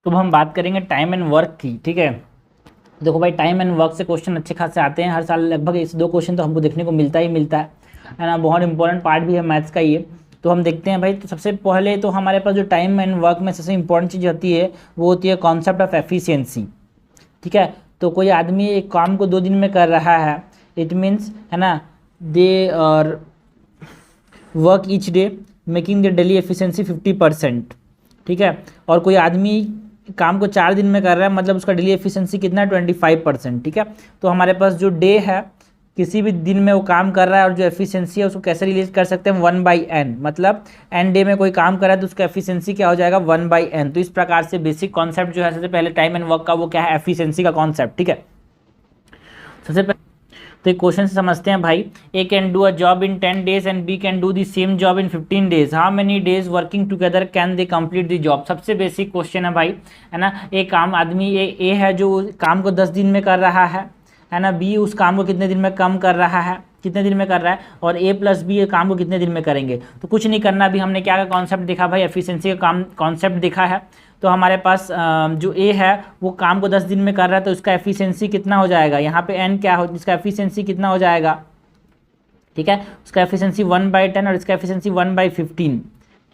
तो अब हम बात करेंगे टाइम एंड वर्क की। ठीक है, देखो भाई टाइम एंड वर्क से क्वेश्चन अच्छे खासे आते हैं हर साल, लगभग 1 से 2 क्वेश्चन तो हमको देखने को मिलता ही मिलता है ना। बहुत इंपॉर्टेंट पार्ट भी है मैथ्स का ये। तो हम देखते हैं भाई, तो सबसे पहले तो हमारे पास जो टाइम एंड वर्क में सबसे इंपॉर्टेंट चीज़ होती है वो होती है कॉन्सेप्ट ऑफ एफिशिएंसी। ठीक है, तो कोई आदमी एक काम को 2 दिन में कर रहा है, इट मीन्स है ना, दे और work each day making the daily efficiency 50%। ठीक है, और कोई आदमी काम को 4 दिन में कर रहा है, मतलब उसका डेली एफिशिएंसी कितना है 25%। ठीक है, तो हमारे पास जो डे है, किसी भी दिन में वो काम कर रहा है और जो एफिशिएंसी है उसको कैसे रिलेट कर सकते हैं 1/n, मतलब n डे में कोई काम कर रहा है तो उसका एफिशिएंसी क्या हो जाएगा 1/n। तो इस प्रकार से बेसिक कॉन्सेप्ट जो है सबसे पहले टाइम एंड वर्क का वो क्या है, एफिशिएंसी का कॉन्सेप्ट। ठीक है, सबसे पहले तो एक क्वेश्चन से समझते हैं भाई। A can do a job in 10 days and B can do the same job in 15 days। How many days working together can they complete the job. सबसे बेसिक क्वेश्चन है भाई, है ना। एक काम आदमी ए है जो काम को 10 दिन में कर रहा है ना। बी उस काम को कितने दिन में कम कर रहा है, कितने दिन में कर रहा है, और ए प्लस बी ये काम को कितने दिन में करेंगे। तो कुछ नहीं करना, अभी हमने क्या कॉन्सेप्ट देखा भाई, एफिशिएंसी का काम कॉन्सेप्ट देखा है। तो हमारे पास जो ए है वो काम को 10 दिन में कर रहा है, तो इसका एफिशिएंसी कितना हो जाएगा, यहाँ पे एन क्या हो, इसका एफिशिएंसी कितना हो जाएगा। ठीक है, उसका एफिशिएंसी 1/10 और इसका एफिशिएंसी 1/15।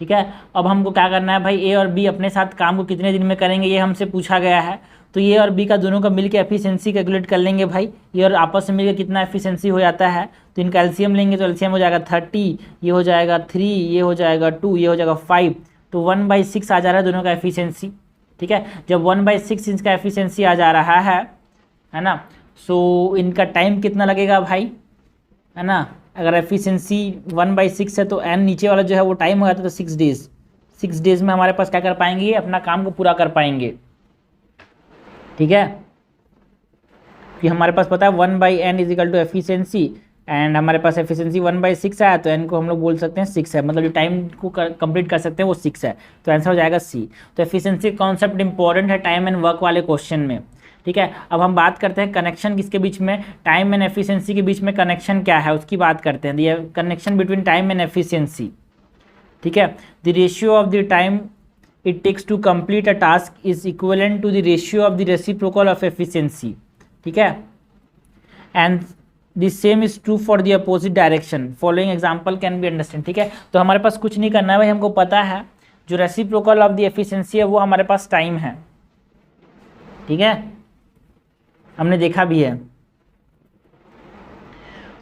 ठीक है, अब हमको क्या करना है भाई, ए और बी अपने साथ काम को कितने दिन में करेंगे ये हमसे पूछा गया है। तो ए और बी का दोनों का मिलकर एफिशिएंसी कैलकुलेट कर लेंगे भाई। ये और आपस में मिलकर कितना एफिशिएंसी हो जाता है, तो इनका एलसीएम लेंगे तो एलसीएम हो जाएगा 30, ये हो जाएगा 3, ये हो जाएगा 2, ये हो जाएगा 5। तो 1/6 आ जा रहा है दोनों का एफिशिएंसी। ठीक है, जब 1/6 इनका एफिशिएंसी आ जा रहा है ना, सो इनका टाइम कितना लगेगा भाई, है ना। अगर एफिशिएंसी 1/6 है तो एन नीचे वाला जो है वो टाइम हो जाता है, तो 6 डेज। 6 डेज में हमारे पास क्या कर पाएंगे, अपना काम को पूरा कर पाएंगे। ठीक है, कि हमारे पास पता है 1/n is equal to efficiency, and हमारे पास एफिशिएंसी 1/6 आया, तो n को हम लोग बोल सकते हैं 6 है, मतलब जो टाइम को कंप्लीट कर सकते हैं वो 6 है। तो आंसर हो जाएगा सी। तो एफिशिएंसी कॉन्सेप्ट इंपॉर्टेंट है टाइम एंड वर्क वाले क्वेश्चन में। ठीक है, अब हम बात करते हैं कनेक्शन किसके बीच में, टाइम एंड एफिशिएंसी के बीच में कनेक्शन क्या है उसकी बात करते हैं। ये connection between time and efficiency. ठीक है, the ratio of the time it takes to complete a task is equivalent to the ratio of the reciprocal of efficiency। ठीक है, and the same is true for the opposite direction, following example can be understand। ठीक है, तो हमारे पास कुछ नहीं करना है भाई, हमको पता है जो रेसिप्रोकल ऑफ द एफिशिएंसी है वो हमारे पास टाइम है। ठीक है, हमने देखा भी है।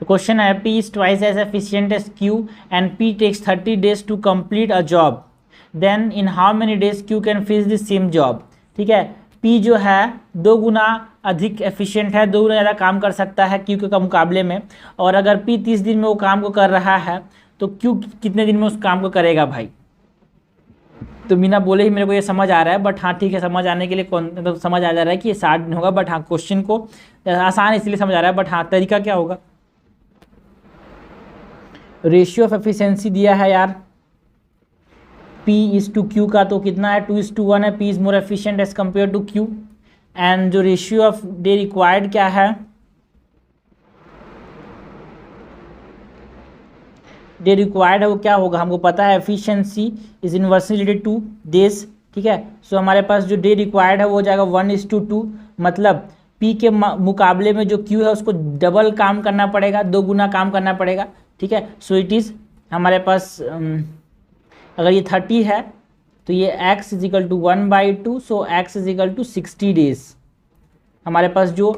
तो क्वेश्चन है P is twice as efficient as Q and P takes 30 days to complete a job, then in how many days Q can finish the same job. ठीक है, पी जो है 2 गुना अधिक एफिशिएंट है, 2 गुना ज़्यादा काम कर सकता है क्यू के मुकाबले में। और अगर पी 30 दिन में वो काम को कर रहा है तो क्यू कितने दिन में उस काम को करेगा भाई। तो बिना बोले ही मेरे को ये समझ आ रहा है, बट हाँ ठीक है, समझ आने के लिए तो समझ आ जा रहा है कि ये 60 दिन होगा, बट हाँ क्वेश्चन को आसान इसलिए समझ आ रहा है, बट हाँ तरीका क्या होगा। रेशियो ऑफ एफिशिएंसी दिया है यार, P इज टू Q का तो कितना है 2:1 है। P is more efficient as compared to Q। And जो रेशियो ऑफ डे रिक्वायर्ड क्या है, डे रिक्वायर्ड है वो क्या होगा, हमको पता है efficiency is inversely related two days. ठीक है, सो हमारे पास जो डे रिक्वायर्ड है वो हो जाएगा 1:2, मतलब P के मुकाबले में जो Q है उसको डबल काम करना पड़ेगा, 2 गुना काम करना पड़ेगा। ठीक है, सो इट इज़ हमारे पास अगर ये 30 है तो ये x is equal to 1/2, so x is equal to 60 days. हमारे पास जो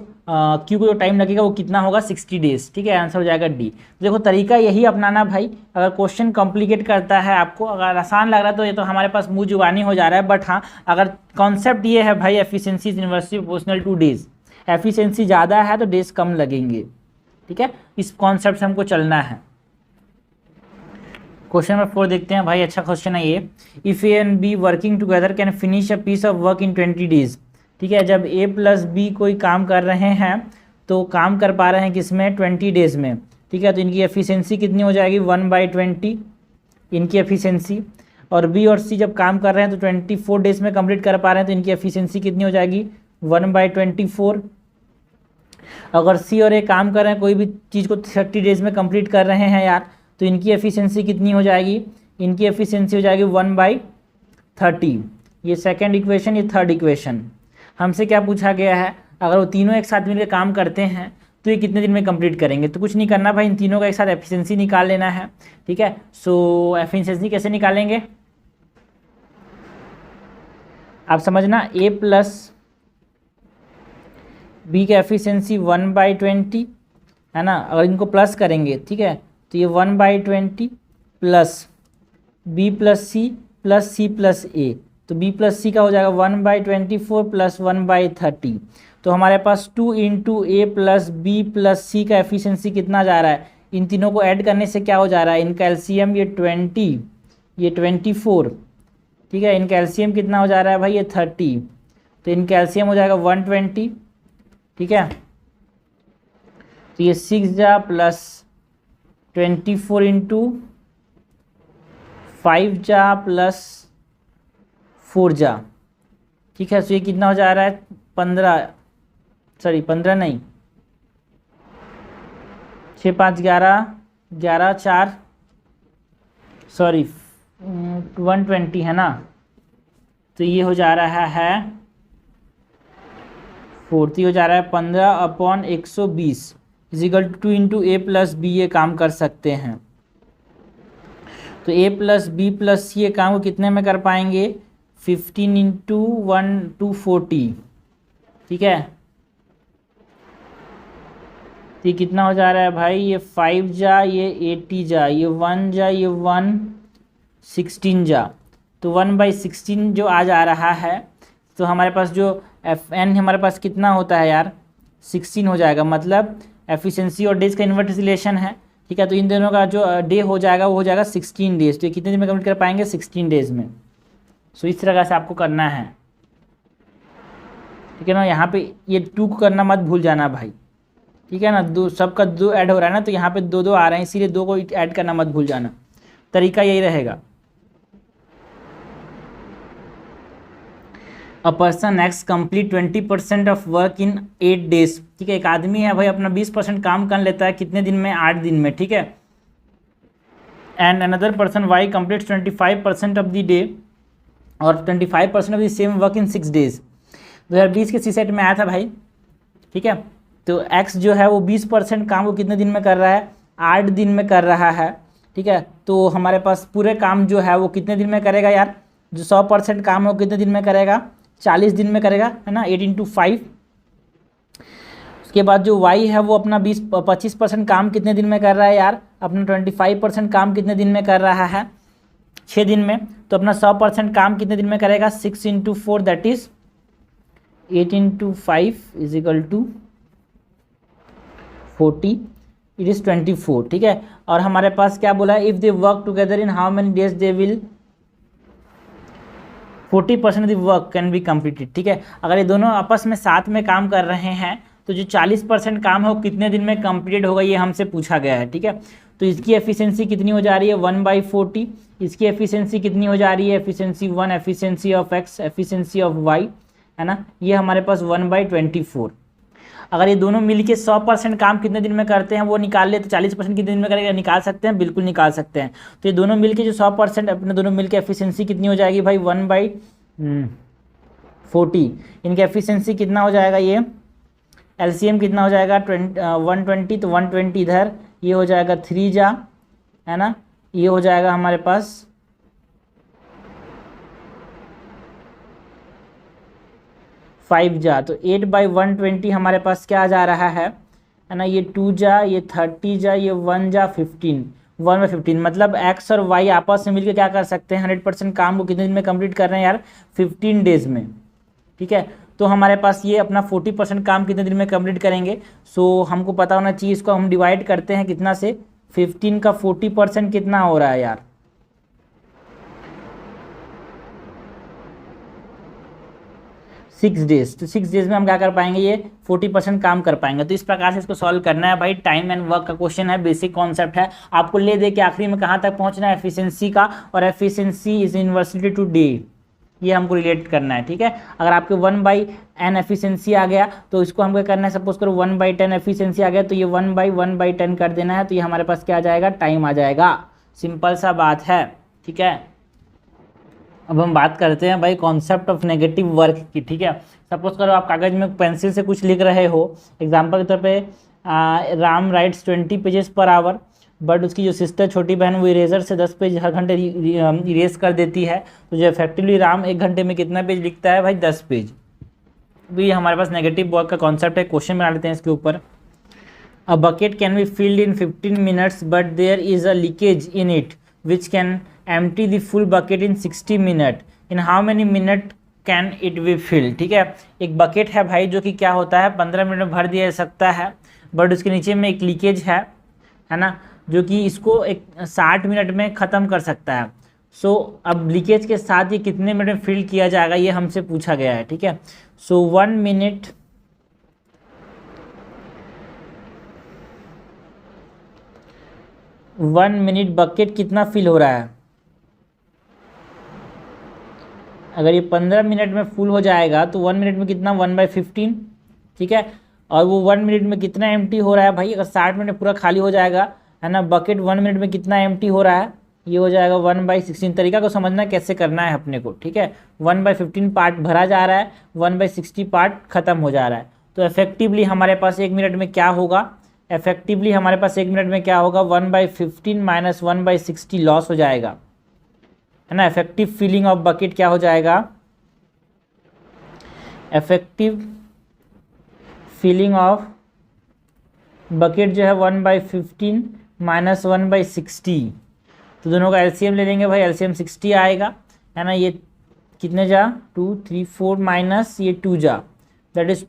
Q को जो टाइम लगेगा वो कितना होगा 60 डेज। ठीक है, आंसर हो जाएगा डी। तो देखो तरीका यही अपनाना भाई, अगर क्वेश्चन कॉम्प्लिकेट करता है आपको, अगर आसान लग रहा है तो ये तो हमारे पास मुँह जुबानी हो जा रहा है, बट हाँ अगर कॉन्सेप्ट ये है भाई efficiency is inversely proportional two days, efficiency ज़्यादा है तो डेज कम लगेंगे। ठीक है, इस कॉन्सेप्ट से हमको चलना है। क्वेश्चन नंबर 4 देखते हैं भाई, अच्छा क्वेश्चन है ये। If A and B working together can finish a piece of work in 20 days. ठीक है, जब ए प्लस बी कोई काम कर रहे हैं तो काम कर पा रहे हैं किसमें 20 डेज में। ठीक है, तो इनकी एफिशिएंसी कितनी हो जाएगी 1/20 इनकी एफिशिएंसी। और बी और सी जब काम कर रहे हैं तो 24 डेज में कंप्लीट कर पा रहे हैं, तो इनकी एफिशिएंसी कितनी हो जाएगी 1/24। अगर सी और ए काम कर रहे हैं कोई भी चीज़ को 30 डेज में कंप्लीट कर रहे हैं यार, तो इनकी एफिशिएंसी कितनी हो जाएगी, इनकी एफिशिएंसी हो जाएगी 1/30। ये सेकंड इक्वेशन, ये थर्ड इक्वेशन। हमसे क्या पूछा गया है, अगर वो तीनों एक साथ मिलकर काम करते हैं तो ये कितने दिन में कंप्लीट करेंगे। तो कुछ नहीं करना भाई, इन तीनों का एक साथ एफिशिएंसी निकाल लेना है, ठीक है। सो एफिशिएंसी कैसे निकालेंगे आप समझना, a प्लस बी का एफिशिएंसी 1/20 है ना, अगर इनको प्लस करेंगे, ठीक है, तो ये 1/20 plus B plus C plus C plus A, तो b प्लस सी का हो जाएगा 1/24 प्लस 1/30। तो हमारे पास 2 इंटू ए प्लस बी प्लस सी का एफिशिएंसी कितना जा रहा है, इन तीनों को ऐड करने से क्या हो जा रहा है, इनका एलसीएम ये 20, ये 24, ठीक है, इनका एलसीएम कितना हो जा रहा है भाई, ये 30, तो इनका एलसीएम हो जाएगा 120, ठीक है। तो ये 6 जा प्लस 24 इंटू 5 जा प्लस 4 जा, ठीक है। तो ये कितना हो जा रहा है 15 नहीं, 6 5 11 11 4 सॉरी 120 है ना, तो ये हो जा रहा है 40 हो जा रहा है 15/120 इजिकल 2 इंटू ए प्लस बी, ये काम कर सकते हैं। तो a प्लस बी प्लस सी ये काम को कितने में कर पाएंगे, 15 इंटू 1 240, ठीक है। तो ये कितना हो जा रहा है भाई, ये 5 जा, ये 80 जा, ये 1 जा, ये 116 जा, तो 1/16 जो आ जा रहा है, तो हमारे पास जो एफ एन हमारे पास कितना होता है यार, 16 हो जाएगा, मतलब एफिशिएंसी और डेज का इन्वर्स रिलेशन है, ठीक है। तो इन दोनों का जो डे हो जाएगा वो हो जाएगा 16 डेज, तो ये कितने दिन में कंप्लीट कर पाएंगे, 16 डेज में। सो इस तरह से आपको करना है, ठीक है ना। यहाँ पे ये 2 को करना मत भूल जाना भाई, ठीक है ना, दो सबका 2 ऐड हो रहा है ना, तो यहाँ पे 2 2 आ रहे हैं, इसीलिए 2 को ऐड करना मत भूल जाना, तरीका यही रहेगा। A person x complete 20% of work in 8 days, ठीक है। एक आदमी है भाई अपना 20% काम कर लेता है कितने दिन में, 8 दिन में, ठीक है। And another person Y completes 25% of the day और 25% of the same work in 6 days. 2020 के सी सेट में आया था भाई, ठीक है। तो एक्स जो है वो 20% काम को कितने दिन में कर रहा है, 8 दिन में कर रहा है, ठीक है। तो हमारे पास पूरे काम जो है वो कितने दिन में करेगा यार, जो 100% काम है वो कितने दिन में करेगा, 40 दिन में करेगा, है ना, 8 इंटू 5। उसके बाद जो y है वो अपना 25% काम कितने दिन में कर रहा है यार, अपना 25% काम कितने दिन में कर रहा है, 6 दिन में। तो अपना 100% काम कितने दिन में करेगा, 6 into 4 that is 8 into 5 is equal to 40, it is 24, ठीक है। और हमारे पास क्या बोला है, if they work together in how many days they will 40% of the work can be completed, ठीक है। अगर ये दोनों आपस में साथ में काम कर रहे हैं तो जो 40% काम है वो कितने दिन में कंप्लीट होगा, ये हमसे पूछा गया है, ठीक है। तो इसकी एफिशिएंसी कितनी हो जा रही है, 1/40। इसकी एफिशिएंसी कितनी हो जा रही है, efficiency 1, efficiency of X, efficiency of Y, है ना, ये हमारे पास 1/24। अगर ये दोनों मिलके 100% काम कितने दिन में करते हैं वो निकाल ले, तो 40% कितने दिन में करेगा, निकाल सकते हैं, बिल्कुल निकाल सकते हैं। तो ये दोनों मिलके जो 100% अपने दोनों मिलके एफिशिएंसी कितनी हो जाएगी भाई, 1/40। इनकी एफिशिएंसी कितना हो जाएगा, ये एलसीएम कितना हो जाएगा 120, तो 120 इधर, ये हो जाएगा 3 जा, है ना, ये हो जाएगा हमारे पास 5 जा, तो 8/120 हमारे पास क्या जा रहा है ना, ये 2 जा, ये 30 जा, ये 1 जा 15, 1/15, मतलब एक्स और वाई आपस में मिलकर क्या कर सकते हैं, 100% काम को कितने दिन में कंप्लीट कर रहे हैं यार, 15 डेज में, ठीक है। तो हमारे पास ये अपना 40% काम कितने दिन में कंप्लीट करेंगे। सो हमको पता होना चाहिए, इसको हम डिवाइड करते हैं कितना से, 15 का 40% कितना हो रहा है यार, 6 डेज। तो 6 डेज में हम क्या कर पाएंगे, ये 40% काम कर पाएंगे। तो इस प्रकार से इसको सॉल्व करना है भाई। टाइम एंड वर्क का क्वेश्चन है, बेसिक कॉन्सेप्ट है, आपको ले दे के आखिरी में कहाँ तक पहुँचना है, एफिशिएंसी का, और efficiency is inversely to day, ये हमको रिलेट करना है, ठीक है। अगर आपके 1/n एफिशिएंसी आ गया तो इसको हमको करना है, सपोज करो 1/10 एफिशिएंसी आ गया तो ये 1/1/10 कर देना है, तो ये हमारे पास क्या आ जाएगा, टाइम आ जाएगा। सिंपल सा बात है, ठीक है। अब हम बात करते हैं भाई कॉन्सेप्ट ऑफ नेगेटिव वर्क की। ठीक है, सपोज करो आप कागज में पेंसिल से कुछ लिख रहे हो, एग्जांपल के तौर पे Ram rights 20 pages per hour, but उसकी जो सिस्टर छोटी बहन वो इरेजर से 10 पेज हर घंटे इरेज कर देती है, तो जो इफेक्टिवली राम एक घंटे में कितना पेज लिखता है भाई 10 पेज। भी हमारे पास नेगेटिव वर्क का कॉन्सेप्ट है, क्वेश्चन बना लेते हैं इसके ऊपर। A bucket can be filled in 15 minutes but there is a leakage in it which can empty the full bucket in 60 minute, in how many minute can it be filled। ठीक है, एक bucket है भाई जो कि क्या होता है 15 मिनट में भर दिया जा सकता है, बट उसके नीचे में एक लीकेज है ना, जो कि इसको एक 60 मिनट में ख़त्म कर सकता है। सो अब लीकेज के साथ ये कितने मिनट में फिल किया जाएगा ये हमसे पूछा गया है। ठीक है, सो 1 मिनट बकेट कितना फिल हो रहा है, अगर ये 15 मिनट में फुल हो जाएगा तो 1 मिनट में कितना 1/15। ठीक है, और वो 1 मिनट में कितना एम्प्टी हो रहा है भाई, अगर 60 मिनट में पूरा खाली हो जाएगा है ना, बकेट 1 मिनट में कितना एम्प्टी हो रहा है, ये हो जाएगा 1/16। तरीका को समझना कैसे करना है अपने को। ठीक है, 1/15 पार्ट भरा जा रहा है, 1/60 पार्ट खत्म हो जा रहा है, तो इफेक्टिवली हमारे पास 1 मिनट में क्या होगा, इफेक्टिवली हमारे पास 1 मिनट में क्या होगा 1/15 माइनस 1/60 लॉस हो जाएगा, है ना। इफेक्टिव फिलिंग ऑफ बकेट क्या हो जाएगा, इफेक्टिव फिलिंग ऑफ बकेट जो है 1/15 माइनस 1/60, तो दोनों का एलसीएम ले लेंगे भाई, एलसीएम 60 आएगा, है ना। ये कितने जा 2 3 4 माइनस ये 2 जा, दैट इज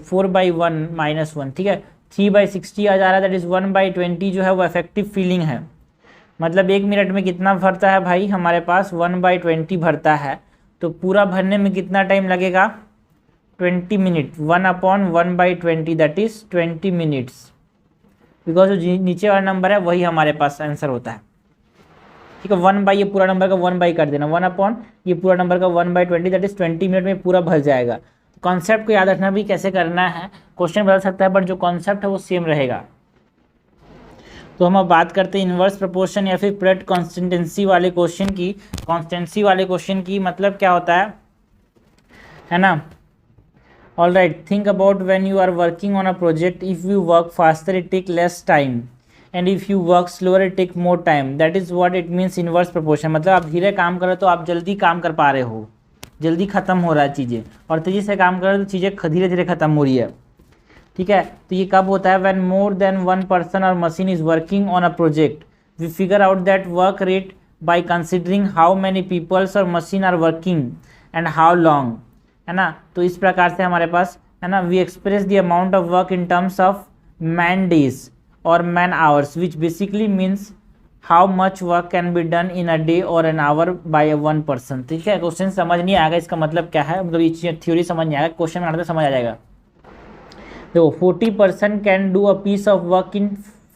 4/1 माइनस 1। ठीक है, 3/60 आ जा रहा है, दैट इज 1/20 जो है वो इफेक्टिव फिलिंग है। मतलब 1 मिनट में कितना भरता है भाई, हमारे पास 1/20 भरता है, तो पूरा भरने में कितना टाइम लगेगा 20 minute, 1/1/20 that is 20 minutes, because जो नीचे वाला नंबर है वही हमारे पास आंसर होता है। ठीक है, 1 ये पूरा नंबर का 1 कर देना, 1 ये पूरा नंबर का 1/20 दैट इज 20 मिनट में पूरा भर जाएगा। कॉन्सेप्ट को याद रखना भी कैसे करना है, क्वेश्चन बदल सकता है बट जो कॉन्सेप्ट है वो सेम रहेगा। तो हम अब बात करते हैं इन्वर्स प्रोपोर्शन या फिर प्रेट कॉन्स्टेंटेंसी वाले क्वेश्चन की। कॉन्स्टेंसी वाले क्वेश्चन की मतलब क्या होता है ना। All right, think about when you are working on a project, if you work faster it take less time and if you work slower it take more time, that is what it means inverse proportion. मतलब आप धीरे काम कर रहे हो तो आप जल्दी काम कर पा रहे हो, जल्दी ख़त्म हो रहा है चीज़ें, और तेज़ी से काम कर रहे हो तो चीज़ें धीरे धीरे ख़त्म हो रही है। ठीक है, तो ये कब होता है, व्हेन मोर देन 1 पर्सन और machine is working on a project, we figure out that work rate by considering how many peoples और machine are working and how long, है ना। तो इस प्रकार से हमारे पास है ना, we express the amount of work in terms of man days और man hours, which basically means how much work can be done in a day और एन आवर बाय 1 पर्सन। ठीक है, क्वेश्चन समझ नहीं आएगा इसका मतलब क्या है, मतलब ये थ्योरी समझ नहीं आएगा, क्वेश्चन बनाते समझ आ जाएगा। देखो 40% can do a piece of work in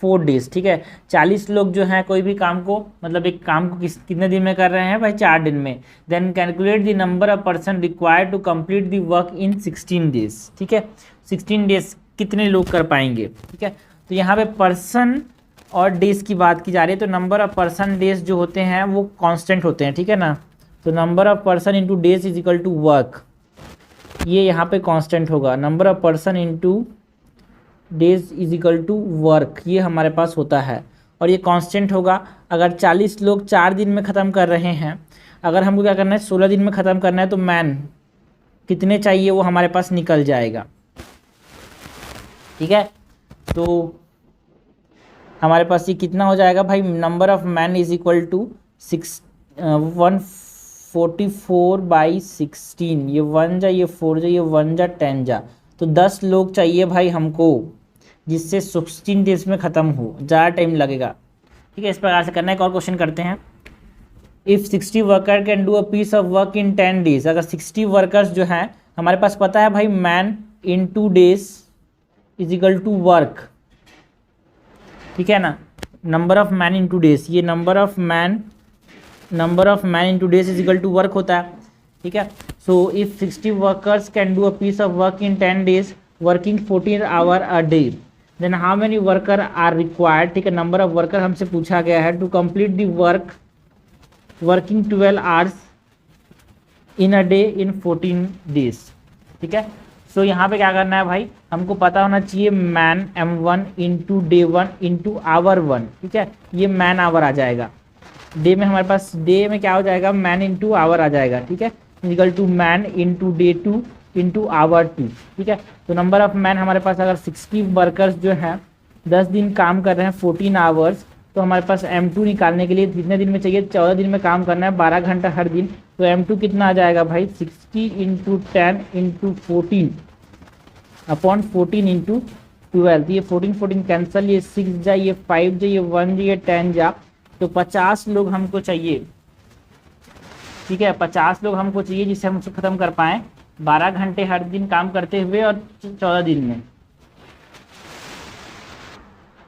4 days. ठीक है, 40 लोग जो हैं कोई भी काम को, मतलब एक काम को कितने दिन में कर रहे हैं भाई 4 दिन में। Then calculate the number of person required to complete the work in 16 days. ठीक है, 16 डेज कितने लोग कर पाएंगे। ठीक है, तो यहाँ पे पर्सन और डेज की बात की जा रही है, तो नंबर ऑफ पर्सन डेज जो होते हैं वो कांस्टेंट होते हैं। ठीक है ना, तो number of person into days is equal to work, ये यहाँ पे कांस्टेंट होगा। Number of person into days is equal to work, ये हमारे पास होता है और ये कांस्टेंट होगा। अगर 40 लोग 4 दिन में ख़त्म कर रहे हैं, अगर हमको क्या करना है 16 दिन में ख़त्म करना है, तो मैन कितने चाहिए वो हमारे पास निकल जाएगा। ठीक है, तो हमारे पास ये कितना हो जाएगा भाई, number of man is equal to 144/16, ये 1 जा, ये 4 जा, ये 1 जा 10 जा, तो 10 लोग चाहिए भाई हमको, जिससे 16 डेज में ख़त्म हो, ज़्यादा टाइम लगेगा। ठीक है, इस प्रकार से करना है। एक और क्वेश्चन करते हैं। If 60 worker can do a piece of work in 10 days, अगर 60 वर्कर्स जो हैं हमारे पास पता है भाई man in 2 days is equal to work. ठीक है ना, number of man in 2 days, ये number of man into days is equal to work होता है। ठीक है, so if 60 workers can do a piece of work in 10 days working 14 hour a day, then how many worker are required. ठीक है, number of worker हमसे पूछा गया है to complete the work working 12 hours in a day in 14 days. ठीक है, सो यहाँ पे क्या करना है भाई, हमको पता होना चाहिए man M1 into day 1 into hour 1। ठीक है, ये मैन आवर आ जाएगा, डे में हमारे पास डे में क्या हो जाएगा, मैन इंटू आवर आ जाएगा। ठीक है, equal to man into day 2 into hour 2। ठीक है, तो नंबर ऑफ मैन हमारे पास अगर 60 वर्कर्स जो हैं 10 दिन काम कर रहे हैं 14 आवर्स, तो हमारे पास M2 निकालने के लिए कितने दिन में चाहिए, 14 दिन में काम करना है, 12 घंटा हर दिन। तो M2 कितना आ जाएगा भाई, 60 इंटू 10 इंटू 14 अपॉन 14 इंटू 12। ये 14 कैंसिल, ये 6 जा, ये 5 जा, ये 1 जा, ये 10 जा, तो 50 लोग हमको चाहिए। ठीक है, 50 लोग हमको चाहिए जिससे हम उसको खत्म कर पाएँ 12 घंटे हर दिन काम करते हुए और 14 दिन में।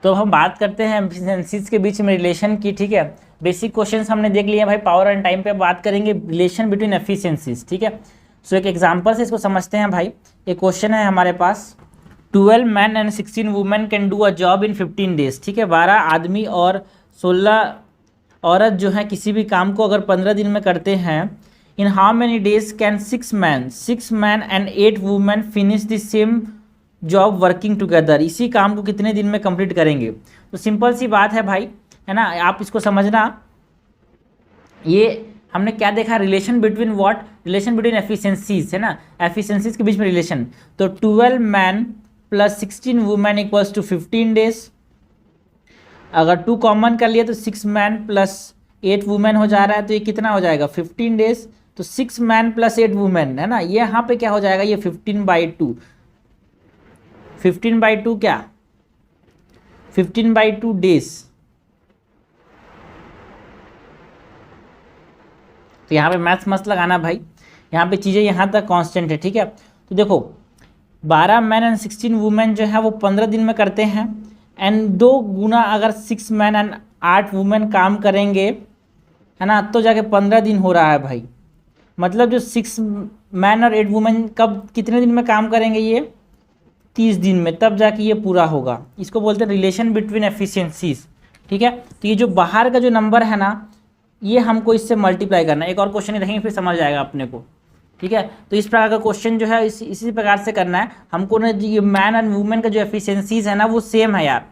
तो हम बात करते हैं एफिशिएंसीज के बीच में रिलेशन की। ठीक है, बेसिक क्वेश्चंस हमने देख लिया भाई, पावर एंड टाइम पे बात करेंगे रिलेशन बिटवीन एफिशिएंसीज। ठीक है, सो एक एग्जांपल से इसको समझते हैं भाई। एक क्वेश्चन है हमारे पास, 12 man and 16 women can do a job in 15 days. ठीक है, 12 आदमी और 16 औरत जो है किसी भी काम को अगर 15 दिन में करते हैं, इन how many days can 6 man and 8 women finish the same job working together. इसी काम को कितने दिन में कंप्लीट करेंगे। तो सिंपल सी बात है भाई, है ना, आप इसको समझना। ये हमने क्या देखा, relation between what, relation between efficiencies, है ना, एफिशिएंसीज के बीच में रिलेशन। तो 12 man plus 16 women equals to 15 days. अगर 2 कॉमन कर लिया तो 6 मैन प्लस 8 वुमेन हो जा रहा है, तो ये कितना हो जाएगा 15 डेज। तो 6 मैन प्लस 8 वुमेन, है ना, ये यहाँ पे क्या हो जाएगा, ये 15/2। 15/2 क्या, 15/2 डेज। तो यहाँ पे मैथ्स मस्त लगाना भाई, यहाँ पे चीज़ें यहाँ तक कांस्टेंट है। ठीक है, तो देखो 12 मैन एंड 16 वुमेन जो है वो 15 दिन में करते हैं, एंड 2 गुना अगर 6 मैन एंड 8 वुमेन काम करेंगे, है ना, तो जाके 15 दिन हो रहा है भाई। मतलब जो 6 मैन और 8 वुमेन कब कितने दिन में काम करेंगे, ये 30 दिन में, तब जाके ये पूरा होगा। इसको बोलते हैं रिलेशन बिटवीन एफिशिएंसीज। ठीक है, तो ये जो बाहर का जो नंबर है ना, ये हमको इससे मल्टीप्लाई करना है। एक और क्वेश्चन देखेंगे फिर समझ जाएगा अपने को। ठीक है, तो इस प्रकार का क्वेश्चन जो है इसी प्रकार से करना है हमको ना। ये मैन एंड वुमेन का जो एफिशिएंसीज है ना वो सेम है यार,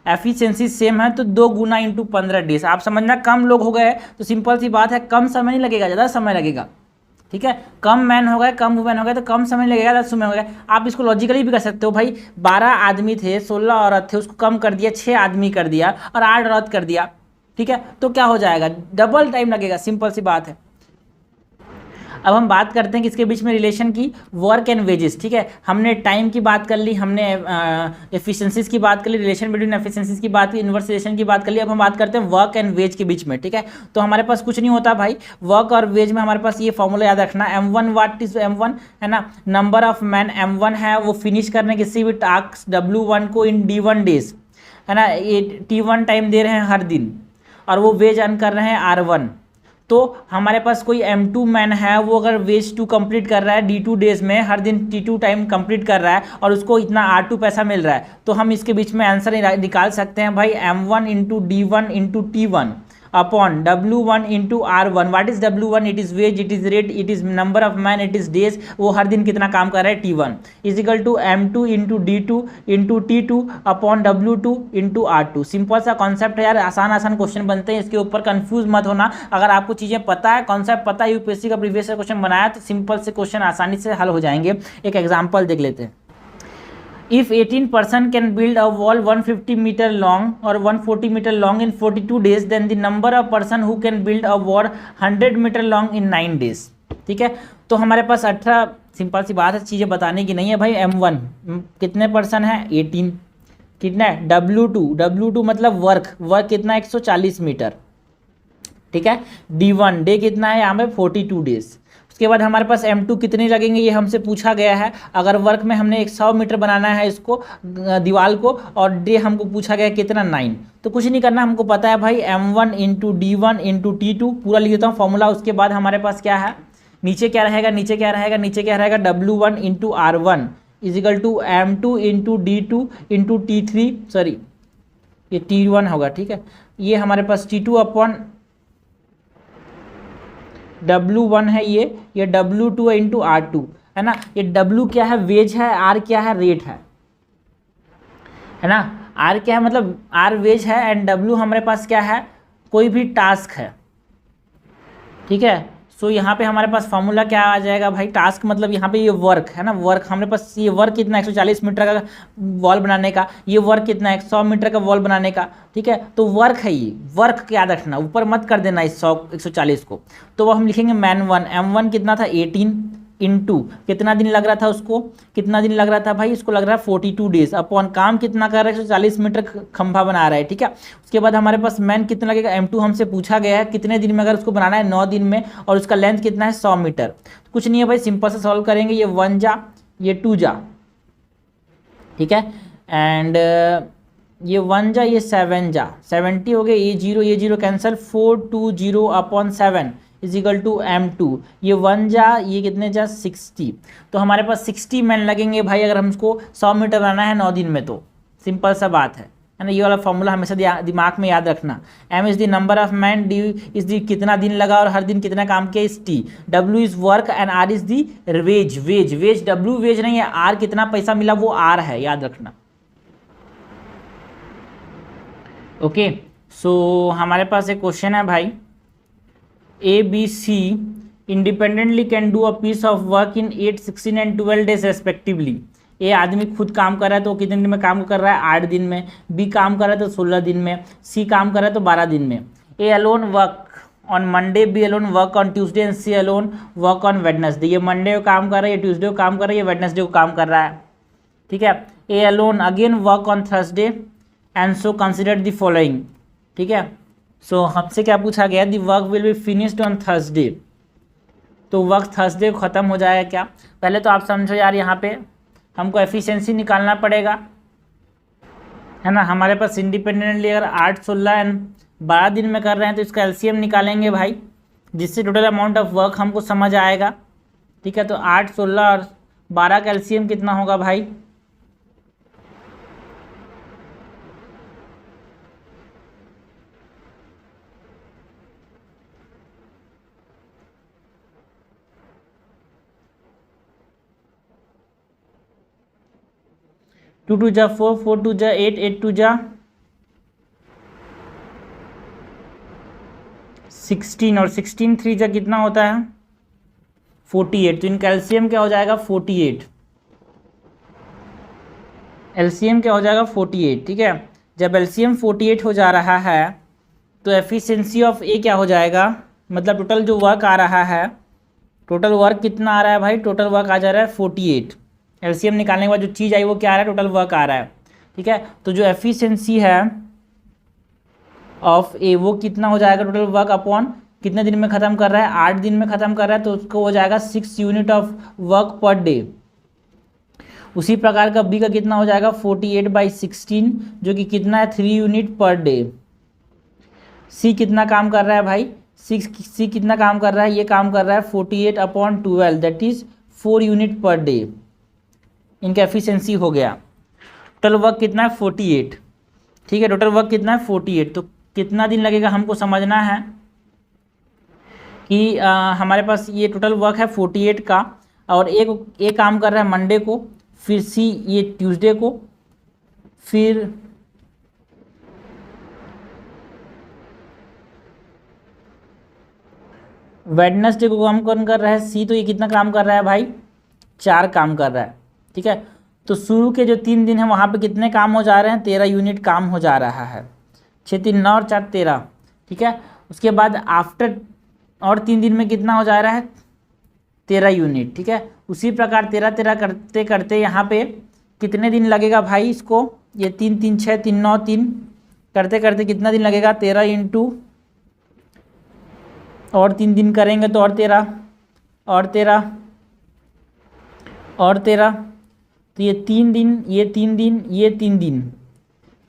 एफिशिएंसी सेम है, तो 2 गुना इंटू 15 डेज। आप समझना कम लोग हो गए तो सिंपल सी बात है कम समय नहीं लगेगा, ज़्यादा समय लगेगा। ठीक है, कम मैन हो गए कम वुमेन हो गए तो कम समय लगेगा, 10 समय हो गए। आप इसको लॉजिकली भी कर सकते हो भाई, 12 आदमी थे 16 औरत थे, उसको कम कर दिया 6 आदमी कर दिया और 8 औरत कर दिया। ठीक है, तो क्या हो जाएगा, डबल टाइम लगेगा, सिंपल सी बात है। अब हम बात करते हैं कि इसके बीच में रिलेशन की, वर्क एंड वेजेस। ठीक है, हमने टाइम की बात कर ली, हमने एफिशिएंसीज की बात कर ली, रिलेशन बिटवीन एफिशिएंसीज की बात की, इन्वर्स रिलेशन की बात कर ली। अब हम बात करते हैं वर्क एंड वेज के बीच में। ठीक है, तो हमारे पास कुछ नहीं होता भाई, वर्क और वेज में हमारे पास ये फॉर्मूला याद रखना, M1 व्हाट इज M1, है ना, नंबर ऑफ मैन M1 है, वो फिनिश करने किसी भी टास्क W1 को इन D1 डेज, है ना, ये T1 टाइम दे रहे हैं हर दिन, और वो वेज अर्न कर रहे हैं R1। तो हमारे पास कोई M2 मैन है, वो अगर वेज 2 कंप्लीट कर रहा है D2 डेज में, हर दिन T2 टाइम कंप्लीट कर रहा है और उसको इतना R2 पैसा मिल रहा है, तो हम इसके बीच में आंसर निकाल सकते हैं भाई, M1 into D1 into T1 upon W1 into R1। What is W1, it is wage, it is rate, it is number of man, it is days, वो हर दिन कितना काम कर रहा है T1 is equal to M2 into D2 into T2 upon W2 into R2। Simple सा concept है यार, आसान क्वेश्चन बनते हैं, इसके ऊपर कंफ्यूज मत होना। अगर आपको चीज़ें पता है, कॉन्सेप्ट पता है, यूपीएससी का प्रीवियस क्वेश्चन बनाया, तो सिंपल से क्वेश्चन आसानी से हल हो जाएंगे। एक एग्जाम्पल देख लेते हैं। If 18 person can build a wall 150 meter long or 140 meter long in 42 days, then the number of person who can build a wall 100 meter long in 9 days। ठीक है, तो हमारे पास 18, सिंपल सी बात है, चीज़ें बताने की नहीं है भाई। M1 कितने पर्सन है, 18, कितना है W2 मतलब वर्क कितना 140 मीटर। ठीक है, D1 डे कितना है यहाँ पे 42 डेज। उसके बाद हमारे पास M2 कितने लगेंगे, ये हमसे पूछा गया है। अगर वर्क में हमने 100 मीटर बनाना है इसको, दीवार को, और डे हमको पूछा गया कितना 9, तो कुछ नहीं करना, हमको पता है भाई M1 into D1 into T2, पूरा लिख देता हूँ फॉर्मूला। उसके बाद हमारे पास क्या है, नीचे क्या रहेगा, W1 into R1 is equal to M2 into D2 into T3, sorry ये T1 होगा। ठीक है, ये हमारे पास T2 अपॉन W1 है ये W2 है इंटू R2, है ना। ये W क्या है, वेज है, R क्या है, रेट है ना। R क्या है, मतलब R वेज है एंड W हमारे पास क्या है, कोई भी टास्क है, ठीक है। सो यहाँ पे हमारे पास फॉर्मूला क्या आ जाएगा भाई, टास्क मतलब यहाँ पे ये वर्क है ना, वर्क हमारे पास, ये वर्क कितना है 140 मीटर का वॉल बनाने का, ये वर्क कितना है 100 मीटर का वॉल बनाने का, ठीक है। तो वर्क है, ये वर्क याद रखना, ऊपर मत कर देना इस 140 को। तो वो हम लिखेंगे मैन1, M1 कितना था 18 इंटू कितना दिन लग रहा था उसको, कितना दिन लग रहा था भाई, इसको लग रहा है 42 डेज, अपॉन काम कितना कर रहा है 140 मीटर खंभा बना रहा है, ठीक है। उसके बाद हमारे पास मैन कितना लगेगा, M2 हमसे पूछा गया है कितने दिन में, अगर उसको बनाना है 9 दिन में, और उसका लेंथ कितना है 100 मीटर। तो कुछ नहीं है भाई, सिंपल से सॉल्व करेंगे, ये 1 जा ये 2 जा, ठीक है, एंड ये 1 जा ये 7 जा, 70 हो गए, ये zero cancel, 420 upon 7 is equal to M2, ये 1 जा ये कितने जा 60। तो हमारे पास 60 मैन लगेंगे भाई, अगर हमको 100 मीटर बनाना है 9 दिन में, तो सिंपल सा बात है ना। ये वाला फॉर्मूला हमेशा दिमाग में याद रखना। M is the number of man, D is the कितना दिन लगा और हर दिन कितना काम किया इस T, W is work and R is the wage, W wage नहीं है, R कितना पैसा मिला वो R है, याद रखना। ओके, सो हमारे पास एक क्वेश्चन है भाई, ABC independently can do a piece of work in 8, 16 and 12 days respectively. A आदमी खुद काम कर रहा है तो कितने दिन में काम कर रहा है, 8 दिन में, बी काम कर रहा है तो 16 दिन में, सी काम कर रहा है तो 12 दिन में। A alone work on Monday, B alone work on Tuesday and C alone work on Wednesday. ये मंडे को काम कर रहा है, ये ट्यूसडे को काम कर रहा है, ये वेडनेसडे को काम कर रहा है, ठीक है। A alone again work on Thursday and so consider the following, ठीक है। सो हमसे क्या पूछा गया, the work will be finished on Thursday, तो वर्क थर्सडे को ख़त्म हो जाएगा क्या। पहले तो आप समझो यार, यहाँ पे हमको एफिशिएंसी निकालना पड़ेगा, है ना। हमारे पास इंडिपेंडेंटली अगर 8, 16 एंड 12 दिन में कर रहे हैं तो इसका एलसीएम निकालेंगे भाई, जिससे टोटल अमाउंट ऑफ वर्क हमको समझ आएगा, ठीक है। तो 8, 16 और 12 का एलसीएम कितना होगा भाई, 2 2 जा 4, 4 2 जा 8, 8 2 जा 16 और 16 3 जा कितना होता है 48। तो इनका एलसीएम क्या हो जाएगा 48, एलसीएम क्या हो जाएगा 48, ठीक है। जब एलसीएम 48 हो जा रहा है तो एफिशिएंसी ऑफ ए क्या हो जाएगा, मतलब टोटल जो वर्क आ रहा है, टोटल वर्क कितना आ रहा है भाई, टोटल वर्क आ जा रहा है 48। एलसीएम निकालने के बाद जो चीज़ आई वो क्या आ रहा है, टोटल वर्क आ रहा है, ठीक है। तो जो एफिशिएंसी है ऑफ ए वो कितना हो जाएगा, टोटल वर्क अपॉन कितने दिन में ख़त्म कर रहा है, 8 दिन में ख़त्म कर रहा है, तो उसको हो जाएगा 6 unit of work per day. उसी प्रकार का बी का कितना हो जाएगा 48/16, जो कि कितना है 3 यूनिट पर डे। सी कितना काम कर रहा है भाई, सी कितना काम कर रहा है, ये काम कर रहा है 48/12, that is 4 unit per day. इनका एफिशिएंसी हो गया। टोटल वर्क कितना है 48, ठीक है। टोटल वर्क कितना है 48, तो कितना दिन लगेगा हमको समझना है कि हमारे पास ये टोटल वर्क है 48 का, और एक काम कर रहा है मंडे को, फिर सी ये ट्यूसडे को, फिर वेडनेसडे को काम कौन कर रहा है, सी। तो ये कितना काम कर रहा है भाई 4 काम कर रहा है, ठीक है। तो शुरू के जो 3 दिन हैं वहाँ पे कितने काम हो जा रहे हैं 13 यूनिट काम हो जा रहा है, 6 3 9 और 4 13, ठीक है। उसके बाद आफ्टर और 3 दिन में कितना हो जा रहा है 13 यूनिट, ठीक है। उसी प्रकार 13 13 करते करते यहाँ पे कितने दिन लगेगा भाई इसको, ये 3 3 6 3 9 3 करते करते कितना दिन लगेगा 13 इंटू और 3 दिन करेंगे तो और 13 और 13 और 13, तो ये 3 दिन ये 3 दिन ये 3 दिन,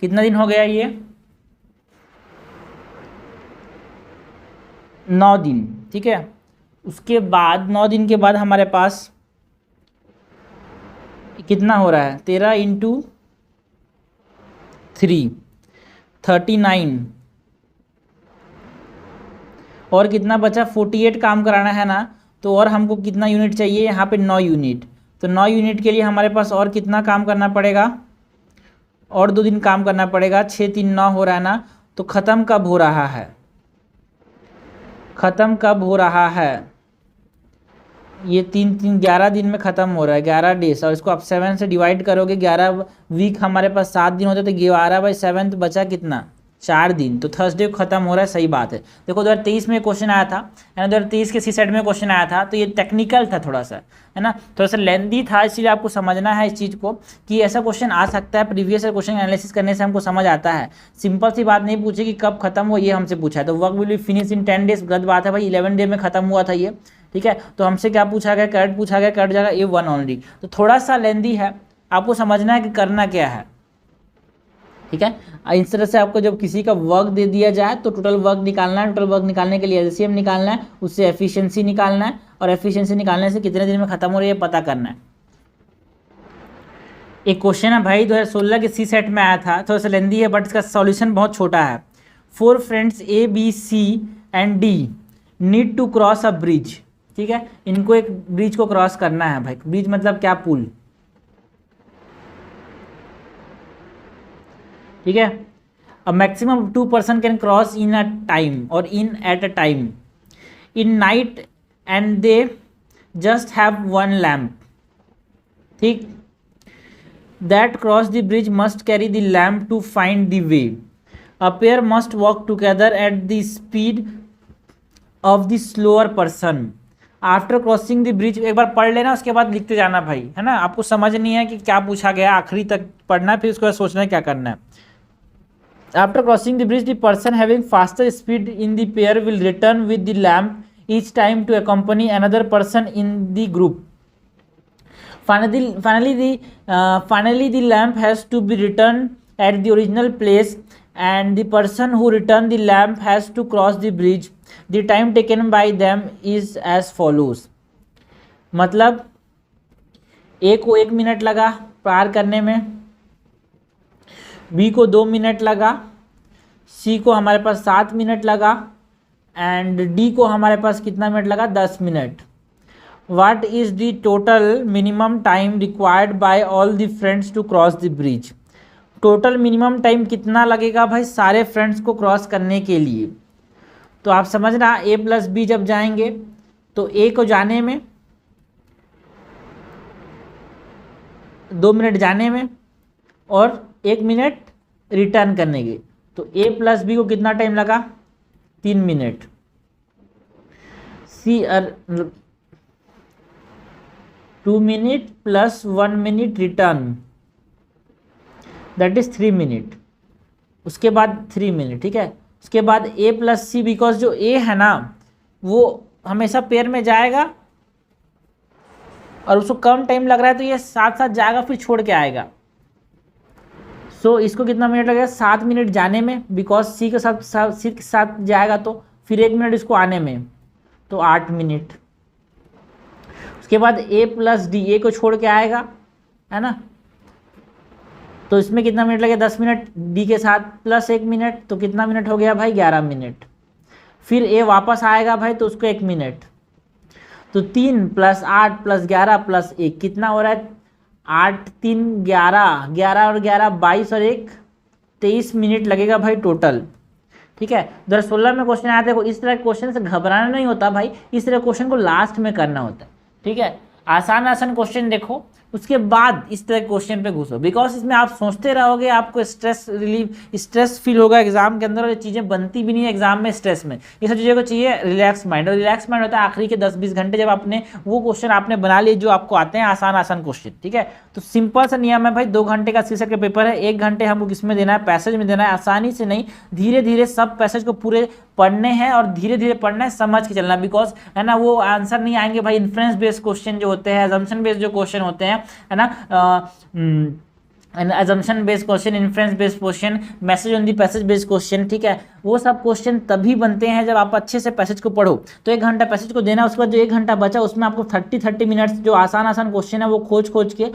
कितना दिन हो गया ये 9 दिन, ठीक है। उसके बाद 9 दिन के बाद हमारे पास कितना हो रहा है 13 इंटू 3 39 और कितना बचा 48 काम कराना है ना, तो और हमको कितना यूनिट चाहिए यहाँ पे 9 यूनिट। तो 9 यूनिट के लिए हमारे पास और कितना काम करना पड़ेगा, और 2 दिन काम करना पड़ेगा। 6 3 9 हो रहा है ना, तो ख़त्म कब हो रहा है, ख़त्म कब हो रहा है, ये 3 3 11 दिन में ख़त्म हो रहा है, 11 डेज। और इसको आप 7 से डिवाइड करोगे, 11 वीक हमारे पास 7 दिन होते, तो 11/7 बचा कितना, 4 दिन। तो थर्सडे को खत्म हो रहा है, सही बात है। देखो 2023 में क्वेश्चन आया था, है ना, 2023 के सी सेट में क्वेश्चन आया था, तो ये टेक्निकल था थोड़ा सा, है ना, थोड़ा सा लेंदी था, इसलिए आपको समझना है इस चीज़ को कि ऐसा क्वेश्चन आ सकता है। प्रीवियस क्वेश्चन एनालिसिस करने से हमको समझ आता है। सिंपल सी बात नहीं पूछी कि कब खत्म हो, ये हमसे पूछा है। तो work will be finish in 10 days, गलत बात है भाई, 11 डे में खत्म हुआ था ये, ठीक है। तो हमसे क्या पूछा गया, करेक्ट पूछा गया, कट जाएगा A1 ओनली। तो थोड़ा सा लेंदी है, आपको समझना है कि करना क्या है, ठीक है। इस तरह से आपको जब किसी का वर्क दे दिया जाए तो टोटल वर्क निकालना है, टोटल वर्क निकालने के लिए एलसीएम निकालना है, उससे एफिशिएंसी निकालना है, और एफिशिएंसी निकालने से कितने दिन में खत्म हो रही है पता करना है। एक क्वेश्चन है भाई 2016 के सी सेट में आया था, थोड़ा सा लेंदी है बट इसका सॉल्यूशन बहुत छोटा है। 4 friends A B C and D need to cross a bridge, ठीक है। इनको एक ब्रिज को क्रॉस करना है भाई। ब्रिज मतलब क्या, पुल, ठीक है। A maximum 2 person can cross in a time और in at a time in night and they just have 1 lamp, ठीक। That cross the bridge must carry the lamp to find the way. A pair must walk together at the speed of the slower person after crossing the bridge. एक बार पढ़ लेना, उसके बाद लिखते जाना भाई, है ना। आपको समझ नहीं है कि क्या पूछा गया, आखिरी तक पढ़ना है, फिर उसके बाद सोचना है क्या करना है। After crossing the bridge, the person having faster speed in the pair will return with the lamp each time to accompany another person in the group. Finally, the lamp has to be returned at the original place, and the person who returned the lamp has to cross the bridge. The time taken by them is as follows. मतलब A को 1 minute लगा पार करने में, B को 2 minute लगा, C को हमारे पास 7 minute लगा, एंड D को हमारे पास कितना मिनट लगा, 10 minute. What is the total minimum time required by all the friends to cross the bridge? Total minimum time कितना लगेगा भाई सारे फ्रेंड्स को क्रॉस करने के लिए। तो आप समझना, A+B जब जाएंगे तो A को जाने में 2 मिनट जाने में और 1 मिनट रिटर्न करने के, तो A+B को कितना टाइम लगा, 3 minute. C 2 minute plus 1 minute return, that is 3 minute. उसके बाद 3 मिनट, ठीक है। उसके बाद A+C, बिकॉज जो A है ना वो हमेशा पेयर में जाएगा और उसको कम टाइम लग रहा है, तो ये साथ साथ जाएगा फिर छोड़ के आएगा। सो इसको कितना मिनट लगेगा, 7 मिनट जाने में, बिकॉज C के साथ जाएगा, तो फिर 1 मिनट इसको आने में, तो 8 मिनट। उसके बाद A+D, A को छोड़ के आएगा, है ना, तो इसमें कितना मिनट लगेगा, 10 मिनट D के साथ प्लस 1 मिनट, तो कितना मिनट हो गया भाई, 11 मिनट। फिर A वापस आएगा भाई, तो उसको 1 मिनट, तो 3 + 8 + 11 + 1 कितना हो रहा है, 8 3 11, 11 और 11 22 और 1 23 मिनट लगेगा भाई टोटल, ठीक है। 2016 में क्वेश्चन आया था। इस तरह क्वेश्चन से घबराना नहीं होता भाई, इस तरह क्वेश्चन को लास्ट में करना होता है, ठीक है। आसान क्वेश्चन देखो, उसके बाद इस तरह क्वेश्चन पे घुसो, बिकॉज इसमें आप सोचते रहोगे, आपको स्ट्रेस फील होगा एग्जाम के अंदर, और ये चीज़ें बनती भी नहीं है एग्जाम में स्ट्रेस में। ये सब चीज़ों को चाहिए रिलैक्स माइंड, और रिलैक्स माइंड होता है आखिरी के 10-20 घंटे, जब आपने वो क्वेश्चन आपने बना लिए जो आपको आते हैं, आसान क्वेश्चन, ठीक है। तो सिंपल सा नियम है भाई, 2 घंटे का सी सेट का पेपर है, 1 घंटे हमको किसमें देना है, पैसेज में देना है। आसानी से नहीं, धीरे धीरे सब पैसेज को पूरे पढ़ने हैं, और धीरे धीरे पढ़ना है, समझ के चलना, बिकॉज है ना वो आंसर नहीं आएंगे भाई। इन्फ्रेंस बेस्ड क्वेश्चन जो होते हैं, अजम्पशन बेस्ड जो क्वेश्चन होते हैं, है ना, assumption based question, inference based question, message on the passage based question, ठीक है, वो सब क्वेश्चन तभी बनते हैं जब आप अच्छे से पैसेज को पढ़ो। तो 1 घंटा पैसेज को देना, उसके बाद जो 1 घंटा बचा उसमें आपको 30 मिनट्स जो आसान आसान क्वेश्चन है वो खोज के,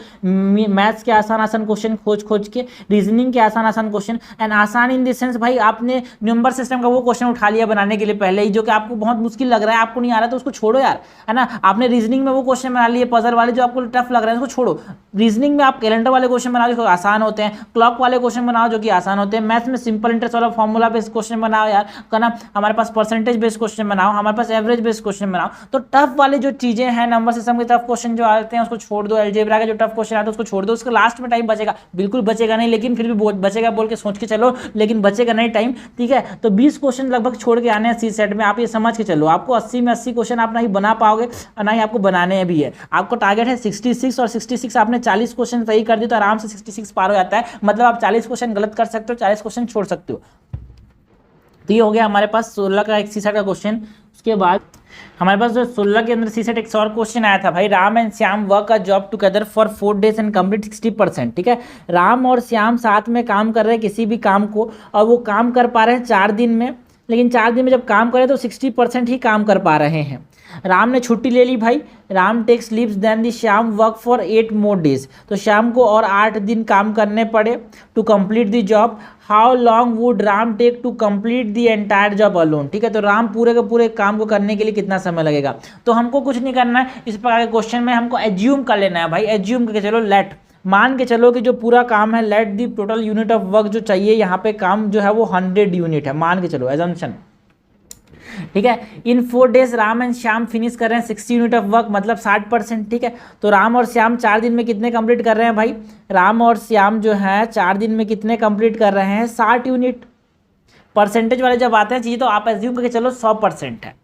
मैथ्स के आसान आसान क्वेश्चन खोज के, रीजनिंग के आसान आसान क्वेश्चन, एंड आसान इन द सेंस भाई आपने नंबर सिस्टम का वो क्वेश्चन उठा लिया बनाने के लिए पहले ही, जो कि आपको बहुत मुश्किल लग रहा है, आपको नहीं आ रहा तो उसको छोड़ो यार, है ना। आपने रीजनिंग में वो क्वेश्चन बना लिए पजल वाले जो आपको टफ लग रहा है उसको छोड़ो। रीजनिंग में आप कैलेंडर वाले क्वेश्चन बनाओ जो आसान होते हैं, क्लॉक वाले क्वेश्चन बनाओ जो कि आसान होते हैं, मैथ्स में सिंपल इंटरेस्ट वाला फॉर्मूला बेस्ड क्वेश्चन बनाओ यार, कहना हमारे पास परसेंटेज बेस्ड क्वेश्चन बनाओ, हमारे पास एवरेज बेस्ड क्वेश्चन बनाओ। तो टफ वाले जो चीजें हैं नंबर सिस्टम के टफ क्वेश्चन जो आते हैं उसको छोड़ दो, अलजेब्रा के जो टफ क्वेश्चन आते हैं उसको छोड़ दो, उसके लास्ट में टाइम बचेगा, बिल्कुल बचेगा नहीं लेकिन फिर भी बचेगा बोल के सोच के चलो, लेकिन बचेगा नहीं टाइम, ठीक है। तो 20 क्वेश्चन लगभग छोड़ के आने हैं सी सेट में, आप ये समझ के चलो आपको 80 में 80 क्वेश्चन आप नहीं बना पाओगे और ना ही आपको बनाने भी है। आपको टारगेट है 66 और 66 आपने 40 क्वेश्चन सही कर दिए तो आराम से 66 पार हो जाता है, मतलब आप 40 क्वेश्चन गलत कर सकते हो, 40 क्वेश्चन छोड़ सकते हो। तो ये हो गया हमारे पास 16 का एक सी सेट का क्वेश्चन। उसके बाद हमारे पास जो 16 के अंदर सी सेट एक और क्वेश्चन आया था भाई, Ram and Shyam work a job together for 4 days and complete 60%, ठीक है। राम और श्याम साथ में काम कर रहे हैं किसी भी काम को और वो काम कर पा रहे हैं 4 दिन में, लेकिन 4 दिन में जब काम करें तो 60% ही काम कर पा रहे हैं। राम ने छुट्टी ले ली भाई, Ram takes leaves then the Shyam work for 8 more days, तो श्याम को और 8 दिन काम करने पड़े to complete the job. How long would Ram take to complete the entire job alone, ठीक है। तो राम पूरे के पूरे काम को करने के लिए कितना समय लगेगा। तो हमको कुछ नहीं करना है इस प्रकार के क्वेश्चन में, हमको एज्यूम कर लेना है भाई, एज्यूम करके चलो, लेट मान के चलो कि जो पूरा काम है, let the total unit of work जो चाहिए यहाँ पे काम जो है वो 100 यूनिट है, मान के चलो एजम्पशन, ठीक है। इन 4 days Ram and Shyam finish कर रहे हैं 60 यूनिट ऑफ वर्क, मतलब 60%, ठीक है। तो राम और श्याम 4 दिन में कितने कंप्लीट कर रहे हैं भाई, राम और श्याम जो है 4 दिन में कितने कंप्लीट कर रहे हैं 60 यूनिट। परसेंटेज वाले जब आते हैं चीज़ तो आप एज्यूम करके चलो 100% है,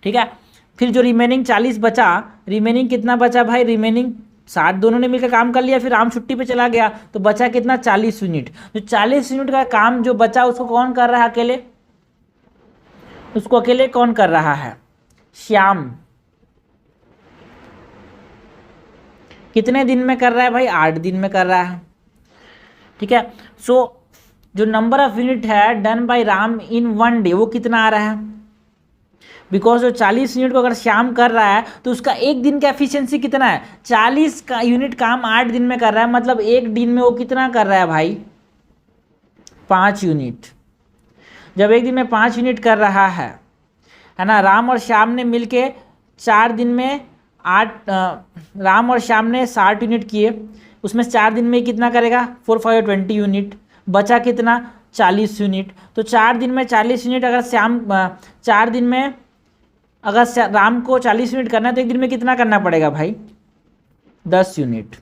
ठीक है। फिर जो रिमेनिंग 40 बचा, रिमेनिंग कितना बचा भाई, रिमेनिंग 60 दोनों ने मिलकर काम कर लिया, फिर राम छुट्टी पे चला गया तो बचा कितना 40 यूनिट। जो 40 यूनिट का काम जो बचा उसको कौन कर रहा है अकेले, उसको अकेले कौन कर रहा है, श्याम। कितने दिन में कर रहा है भाई, 8 दिन में कर रहा है, ठीक है। सो जो नंबर ऑफ यूनिट है done by Ram in 1 day वो कितना आ रहा है, बिकॉज जो 40 यूनिट को अगर श्याम कर रहा है तो उसका 1 दिन का एफिशिएंसी कितना है, 40 का यूनिट काम 8 दिन में कर रहा है, मतलब 1 दिन में वो कितना कर रहा है भाई 5 यूनिट। जब 1 दिन में 5 यूनिट कर रहा है ना, राम और श्याम ने मिलके 4 दिन में 8 राम और श्याम ने 60 यूनिट किए, उसमें 4 दिन में कितना करेगा 4 5 20 यूनिट, बचा कितना 40 यूनिट। तो 4 दिन में 40 यूनिट अगर श्याम 4 दिन में अगर राम को 40 यूनिट करना है तो 1 दिन में कितना करना पड़ेगा भाई 10 यूनिट।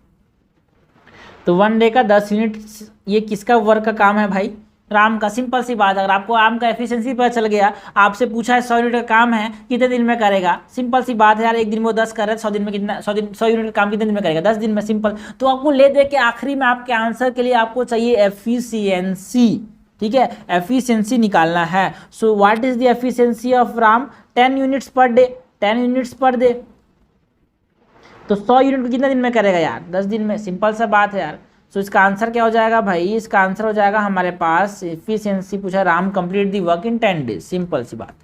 तो 1 डे का 10 यूनिट ये किसका वर्क का काम है भाई, राम का। सिंपल सी बात, अगर आपको राम का एफिशिएंसी पता चल गया, आपसे पूछा है 100 यूनिट का काम है कितने दिन में करेगा, सिंपल सी बात है यार, 1 दिन में वो 10 कर रहा है, 100 दिन में कितना 100 यूनिट का काम कितने दिन में करेगा 10 दिन में, सिंपल। तो आपको ले दे के आखिरी में आपके आंसर के लिए आपको चाहिए एफिशिएंसी, ठीक है, एफिशिएंसी निकालना है। So what is the efficiency of Ram 10 units per day, 10 units per day. तो 100 यूनिट को कितने दिन में करेगा यार 10 दिन में, सिंपल सा बात है यार। सो इसका आंसर क्या हो जाएगा भाई, इसका आंसर हो जाएगा हमारे पास एफिशिएंसी पूछा Ram complete the work in 10 days, simple सी बात।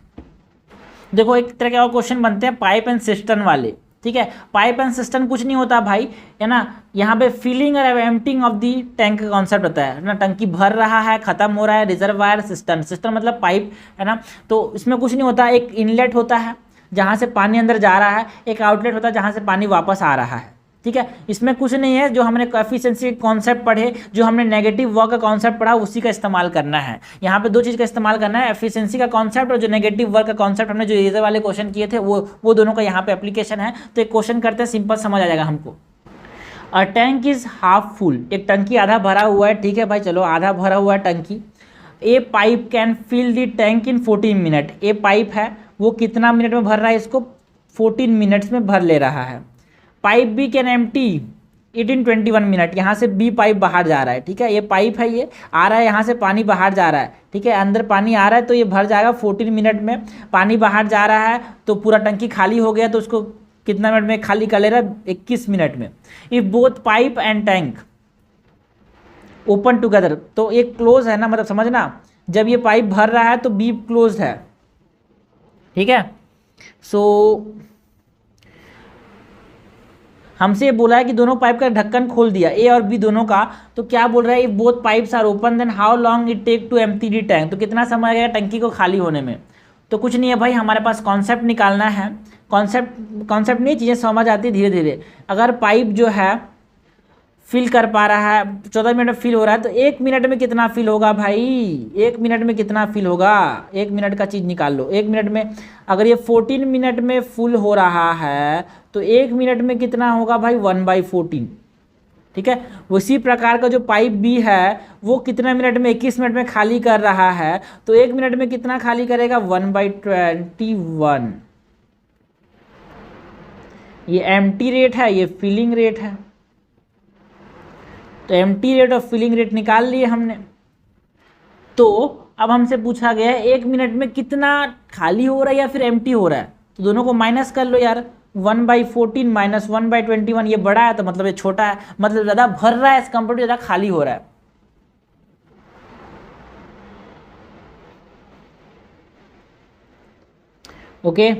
देखो एक तरह के और क्वेश्चन बनते हैं पाइप एंड सिस्टर्न वाले, ठीक है। पाइप एंड सिस्टर्न कुछ नहीं होता भाई, है ना, यहाँ पे फिलिंग और एम्प्टिंग ऑफ दी टैंक का कॉन्सेप्ट होता है ना, टंकी भर रहा है खत्म हो रहा है, रिजर्वायर सिस्टर्न, सिस्टर्न मतलब पाइप, है ना। तो इसमें कुछ नहीं होता, एक इनलेट होता है जहाँ से पानी अंदर जा रहा है, एक आउटलेट होता है जहाँ से पानी वापस आ रहा है, ठीक है। इसमें कुछ नहीं है, जो हमने एफिशिएंसी के कॉन्सेप्ट पढ़े, जो हमने नेगेटिव वर्क का कॉन्सेप्ट पढ़ा उसी का इस्तेमाल करना है। यहाँ पे 2 चीज़ का इस्तेमाल करना है, एफिशिएंसी का कॉन्सेप्ट और जो नेगेटिव वर्क का कॉन्सेप्ट हमने जो इरेजर वाले क्वेश्चन किए थे वो दोनों का यहाँ पे एप्लीकेशन है। तो एक क्वेश्चन करते हैं, सिंपल समझ आ जाएगा हमको। A tank is half full, एक टंकी आधा भरा हुआ है, ठीक है भाई, चलो आधा भरा हुआ है टंकी। A pipe can fill the tank in 14 minute, a pipe है वो कितना मिनट में भर रहा है, इसको 14 मिनट्स में भर ले रहा है। Pipe B can empty it in 21 minute, यहाँ से बी पाइप बाहर जा रहा है, ठीक है, ये पाइप है, ये आ रहा है, यहाँ से पानी बाहर जा रहा है, ठीक है, अंदर पानी आ रहा है तो ये भर जाएगा 14 मिनट में। पानी बाहर जा रहा है तो पूरा टंकी खाली हो गया, तो उसको कितना मिनट में खाली कर ले रहा है 21 मिनट में। If both pipe and tank open together, तो एक क्लोज है ना, मतलब समझना जब ये पाइप भर रहा है तो बी क्लोज है, ठीक है। सो हमसे ये बोला है कि दोनों पाइप का ढक्कन खोल दिया, ए और बी दोनों का, तो क्या बोल रहा है, if both pipes are open then how long it take to empty the tank, तो कितना समय लगेगा टंकी को खाली होने में। तो कुछ नहीं है भाई, हमारे पास कॉन्सेप्ट निकालना है, कॉन्सेप्ट नहीं, चीज़ें समझ आती है धीरे धीरे। अगर पाइप जो है फिल कर पा रहा है, 14 मिनट में फिल हो रहा है, तो 1 मिनट में कितना फिल होगा भाई, 1 मिनट में कितना फिल होगा, 1 मिनट का चीज़ निकाल लो। 1 मिनट में अगर ये 14 मिनट में फुल हो रहा है तो 1 मिनट में कितना होगा भाई, 1/14, ठीक है। उसी प्रकार का जो पाइप बी है वो कितना मिनट में, 21 मिनट में खाली कर रहा है, तो 1 मिनट में कितना खाली करेगा, 1/21। ये एम्प्टी रेट है, ये फिलिंग रेट है, तो एम्प्टी रेट और फिलिंग रेट निकाल लिए हमने। तो अब हमसे पूछा गया है 1 मिनट में कितना खाली हो रहा है या फिर एम्प्टी हो रहा है, तो दोनों को माइनस कर लो यार, 1/14 माइनस 1/21, ये बड़ा है तो मतलब ये छोटा है, मतलब ज़्यादा भर रहा है इस कंपेयर टू ज़्यादा खाली हो रहा है। ओके,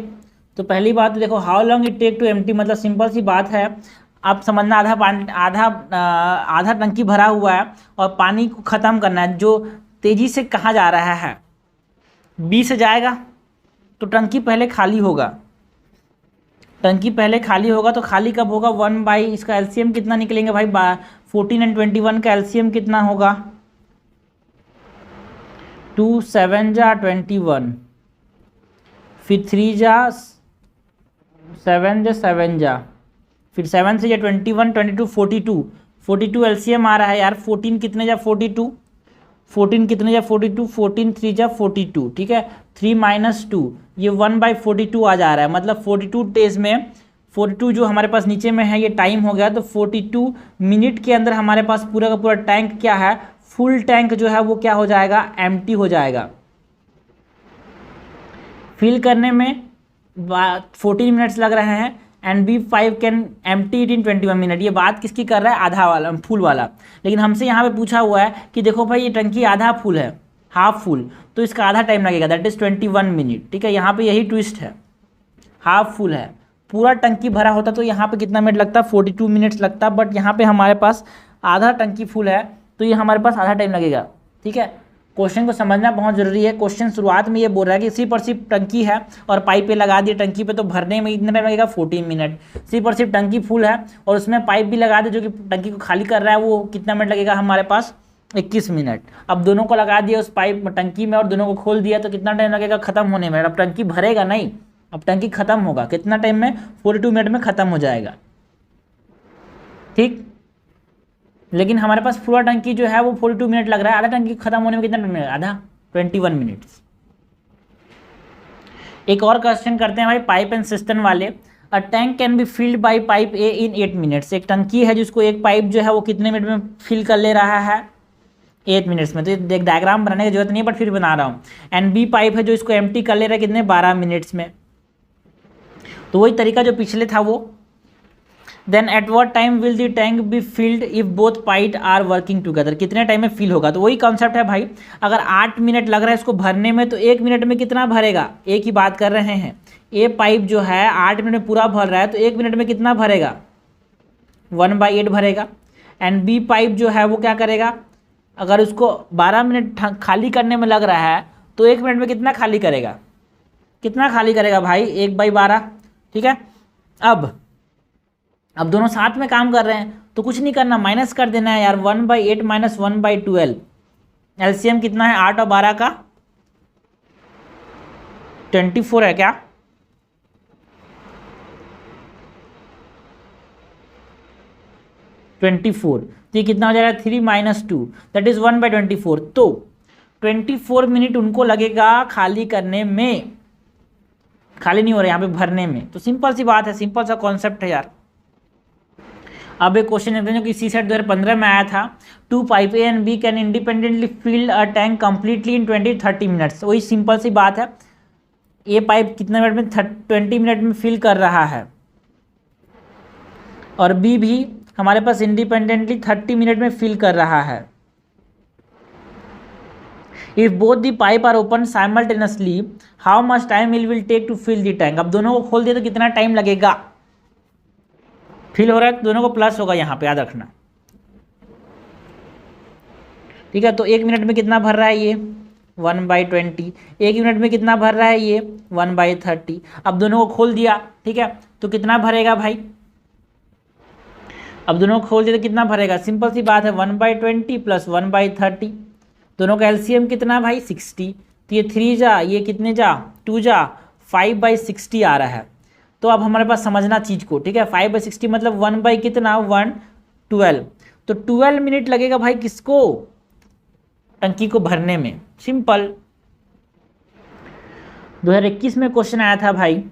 तो पहली बात देखो, how long it take to empty, मतलब सिंपल सी बात है, आप समझना, आधा पानी, आधा टंकी भरा हुआ है और पानी को ख़त्म करना है, जो तेज़ी से कहाँ जा रहा है, बी से जाएगा, तो टंकी पहले खाली होगा, टंकी पहले खाली होगा, तो खाली कब होगा, 1 इसका एलसीएम कितना निकलेंगे भाई, 14 और 21 का एलसीएम कितना होगा, 2 7 जा 21, फिर 3 जा 7 जा, फिर 7 से जा 21, 22, 42 एलसीएम आ रहा है यार, 14 कितने जा 42, 14 कितने जा 42, 14 3 जा 42, ठीक है, 3 - 2, ये 1/42 आ जा रहा है, मतलब 42 डेज में, 42 जो हमारे पास नीचे में है ये टाइम हो गया, तो 42 मिनट के अंदर हमारे पास पूरा का पूरा टैंक क्या है, फुल टैंक जो है वो क्या हो जाएगा, एम्प्टी हो जाएगा। फिल करने में 14 मिनट्स लग रहे हैं, and B5 can empty it in 21 minute. ये बात किसकी कर रहा है, आधा वाला, फुल वाला। लेकिन हमसे यहाँ पे पूछा हुआ है कि देखो भाई ये टंकी आधा फुल है, हाफ फुल, तो इसका आधा टाइम लगेगा, दैट इज़ 21 मिनट, ठीक है। यहाँ पे यही ट्विस्ट है, हाफ फुल है, पूरा टंकी भरा होता तो यहाँ पे कितना मिनट लगता, 42 मिनट्स लगता, बट यहाँ पे हमारे पास आधा टंकी फुल है, तो ये हमारे पास आधा टाइम लगेगा, ठीक है। क्वेश्चन को समझना बहुत ज़रूरी है। क्वेश्चन शुरुआत में ये बोल रहा है कि सिर्फ टंकी है और पाइप पे लगा दिए टंकी पे, तो भरने में इतना टाइम लगेगा 14 मिनट। सिर्फ टंकी फुल है और उसमें पाइप भी लगा दे जो कि टंकी को खाली कर रहा है, वो कितना मिनट लगेगा हमारे पास, 21 मिनट। अब दोनों को लगा दिया उस पाइप टंकी में और दोनों को खोल दिया, तो कितना टाइम लगेगा ख़त्म होने में। अब टंकी भरेगा नहीं, अब टंकी ख़त्म होगा कितना टाइम में, 42 मिनट में ख़त्म हो जाएगा, ठीक। लेकिन हमारे पास पूरा टंकी जो है वो 42 मिनट लग रहा है, आधा टंकी खत्म होने में कितना टाइम लगेगा, आधा, 21 मिनट्स। एक और क्वेश्चन करते हैं भाई, पाइप एंड सिस्टम वाले। A tank can be filled by pipe A in 8 minutes. एक टंकी है जिसको एक पाइप जो है वो कितने मिनट में फिल कर ले रहा है, 8 मिनट्स में। तो एक डायग्राम बनाने की जरूरत नहीं है, बट फिर बना रहा हूँ। एंड बी पाइप है जो इसको एम्प्टी कर ले रहा है कितने, 12 मिनट्स में। तो वही तरीका जो पिछले था वो। Then at what time will the tank be filled if both pipe are working together. कितने टाइम में फिल होगा, तो वही कॉन्सेप्ट है भाई। अगर 8 मिनट लग रहा है इसको भरने में, तो 1 मिनट में कितना भरेगा, एक ही बात कर रहे हैं। ए पाइप जो है 8 मिनट में पूरा भर रहा है, तो 1 मिनट में कितना भरेगा, 1/8 भरेगा। एंड बी पाइप जो है वो क्या करेगा, अगर उसको 12 मिनट खाली करने में लग रहा है, तो 1 मिनट में कितना खाली करेगा, कितना खाली करेगा भाई, 1/12, ठीक है। अब दोनों साथ में काम कर रहे हैं, तो कुछ नहीं करना, माइनस कर देना है यार, 1/8 माइनस 1/12, एलसीएम कितना है, 8 और 12 का 24 है क्या, तो ये कितना हो जाएगा, 3 - 2 दैट इज 1/24। तो 24 मिनट उनको लगेगा खाली करने में, खाली नहीं हो रहा है यहाँ पे भरने में। तो सिंपल सी बात है, सिंपल सा कॉन्सेप्ट है यार। अब एक क्वेश्चन देखते हैं जो कि सी सेट 2015 में आया था। 2 pipe A and B can independently fill a tank completely in 20-30 minutes. वही सिंपल सी बात है, ए पाइप कितने मिनट में, 20 मिनट में फिल कर रहा है, और बी भी हमारे पास इंडिपेंडेंटली 30 मिनट में फिल कर रहा है। If both the pipe are open simultaneously how much time it will take to fill the tank. अब दोनों को खोल दिया तो कितना टाइम लगेगा, फिल हो रहा है तो दोनों को प्लस होगा यहाँ पे, याद रखना। ठीक है, तो 1 मिनट में कितना भर रहा है ये 1/20, 1 मिनट में कितना भर रहा है ये 1/30। अब दोनों को खोल दिया, ठीक है, तो कितना भरेगा भाई, अब दोनों को खोल दिया तो कितना भरेगा, सिंपल सी बात है 1/20 प्लस 1/30, दोनों का एलसीएम कितना भाई 60, तो ये 3 जा ये कितने जा 2 जा 5/60 आ रहा है। तो अब हमारे पास समझना चीज़ को, ठीक है, 5/60 मतलब 1 बाई कितना 1/12, तो 12 मिनट लगेगा भाई किसको, टंकी को भरने में। सिंपल। 2021 में क्वेश्चन आया था भाई,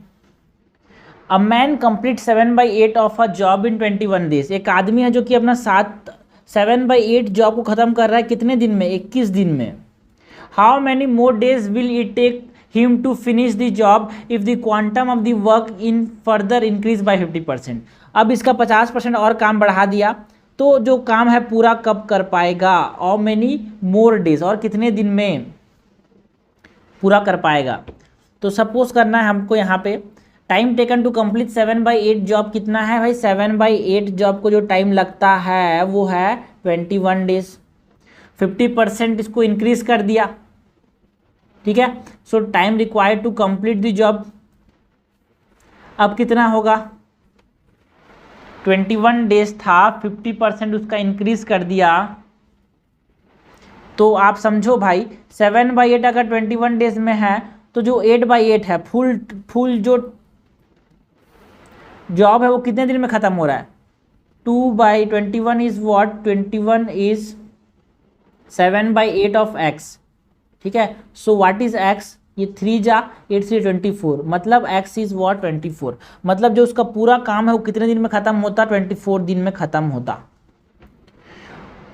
a man complete 7/8 of a job in 21 days. एक आदमी है जो कि अपना 7/8 जॉब को खत्म कर रहा है कितने दिन में, 21 दिन में। How many more days will it take him to finish the job if the quantum of the work in further increase by 50%। अब इसका 50% और काम बढ़ा दिया तो जो काम है पूरा कब कर पाएगा, हाउ मैनी मोर डेज, और कितने दिन में पूरा कर पाएगा। तो सपोज करना है हमको यहाँ पे time taken to complete 7/8 job कितना है भाई, 7/8 जॉब को जो टाइम लगता है वो है 21 डेज। 50% इसको इंक्रीज कर दिया, ठीक है, so time required to complete the job अब कितना होगा, 21 डेज था, 50% उसका इंक्रीज कर दिया, तो आप समझो भाई 7/8 अगर 21 डेज में है तो जो 8/8 है फुल जो जॉब है वो कितने दिन में ख़त्म हो रहा है, 2/21 is what, 21 is 7/8 of x, ठीक है, सो व्हाट इज x, ये 3 जा 8 से 24, मतलब x इज व्हाट 24, मतलब जो उसका पूरा काम है वो कितने दिन में ख़त्म होता, 24 दिन में ख़त्म होता।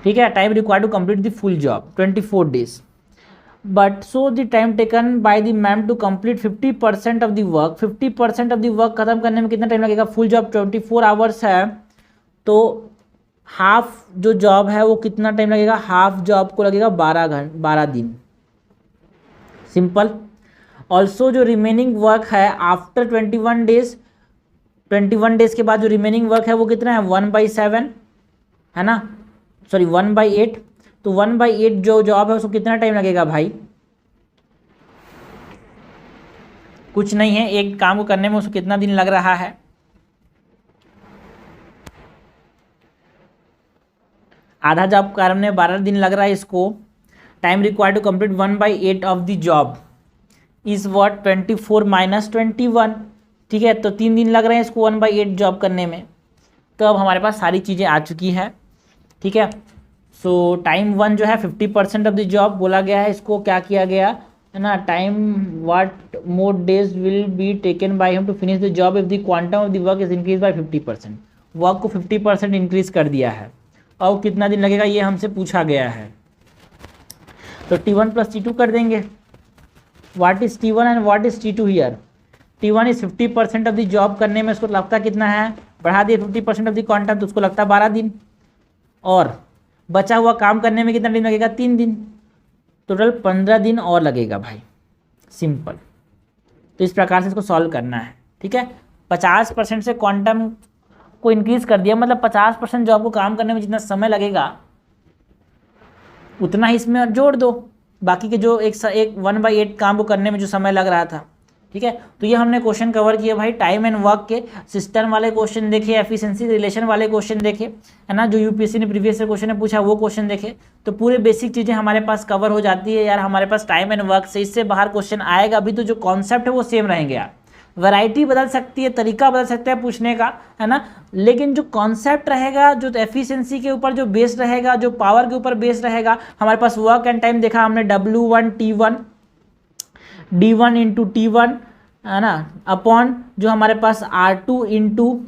ठीक है, time required to complete the full job 24 days, but so the time taken by the man to complete 50% of the work, 50% of the work खत्म करने में कितना टाइम लगेगा, फुल जॉब 24 आवर्स है तो हाफ जो जॉब है वो कितना टाइम लगेगा, हाफ जॉब को लगेगा 12 दिन। सिंपल। ऑल्सो जो रिमेनिंग वर्क है आफ्टर 21 डेज, 21 डेज के बाद जो रिमेनिंग वर्क है वो कितना है 1/7 है ना, सॉरी 1/8, तो 1/8 जो जॉब है उसको कितना टाइम लगेगा भाई, कुछ नहीं है, एक काम को करने में उसको कितना दिन लग रहा है, आधा जॉब करने में 12 दिन लग रहा है इसको। Time required to complete 1/8 of the job is what 24 minus 21, ठीक है, तो 3 दिन लग रहे हैं इसको 1/8 जॉब करने में। तो अब हमारे पास सारी चीज़ें आ चुकी हैं, ठीक है। सो टाइम 1 जो है 50% ऑफ द जॉब बोला गया है, इसको क्या किया गया है ना, time what more days will be taken by him to finish the job if the quantum of the work is increase by 50%, work को 50% इंक्रीज कर दिया है, और कितना दिन लगेगा ये हमसे पूछा गया है। तो T1 प्लस T2 कर देंगे, what is T1 and what is T2 here, T1 is 50% of the job करने में उसको लगता कितना है, बढ़ा दिए 50% ऑफ द क्वांटम तो उसको लगता है 12 दिन, और बचा हुआ काम करने में कितना दिन लगेगा 3 दिन, टोटल 15 दिन और लगेगा भाई। सिंपल। तो इस प्रकार से इसको सॉल्व करना है, ठीक है। 50% से क्वांटम को इंक्रीज कर दिया, मतलब 50% जॉब को काम करने में जितना समय लगेगा उतना ही इसमें जोड़ दो, बाकी के जो एक 1/8 काम को करने में जो समय लग रहा था, ठीक है। तो ये हमने क्वेश्चन कवर किया भाई, टाइम एंड वर्क के सिस्टम वाले क्वेश्चन देखे, एफिशिएंसी रिलेशन वाले क्वेश्चन देखे, है ना, जो यूपीएससी ने प्रीवियस क्वेश्चन में पूछा वो क्वेश्चन देखे, तो पूरे बेसिक चीज़ें हमारे पास कवर हो जाती है यार हमारे पास टाइम एंड वर्क से। इससे बाहर क्वेश्चन आएगा भी तो जो कॉन्सेप्ट है वो सेम रहेंगे यार, वैरायटी बदल सकती है, तरीका बदल सकता है पूछने का, है ना, लेकिन जो कॉन्सेप्ट रहेगा, जो एफिशिएंसी के ऊपर जो बेस्ड रहेगा, जो पावर के ऊपर बेस्ड रहेगा, हमारे पास वर्क एंड टाइम देखा हमने W1 T1 D1 into T1 है ना, अपॉन जो हमारे पास R2 इंटू,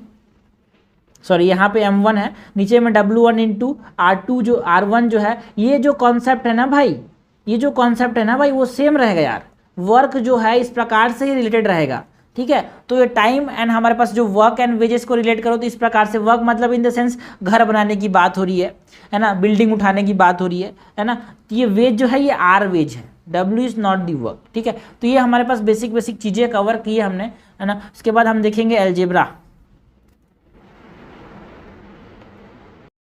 सॉरी यहाँ पे M1 है, नीचे में W1 इंटू R2 जो R1 जो है, ये जो कॉन्सेप्ट है ना भाई, ये जो कॉन्सेप्ट है ना भाई वो सेम रहेगा यार, वर्क जो है इस प्रकार से ही रिलेटेड रहेगा, ठीक है। तो ये टाइम एंड हमारे पास जो वर्क एंड वेजेस को रिलेट करो तो इस प्रकार से, वर्क मतलब इन द सेंस घर बनाने की बात हो रही है ना, बिल्डिंग उठाने की बात हो रही है ना। तो ये वेज जो है ये आर वेज है, W is not the work, ठीक है। तो ये हमारे पास बेसिक चीज़ें कवर की है हमने, है ना। उसके बाद हम देखेंगे एल्जेब्रा।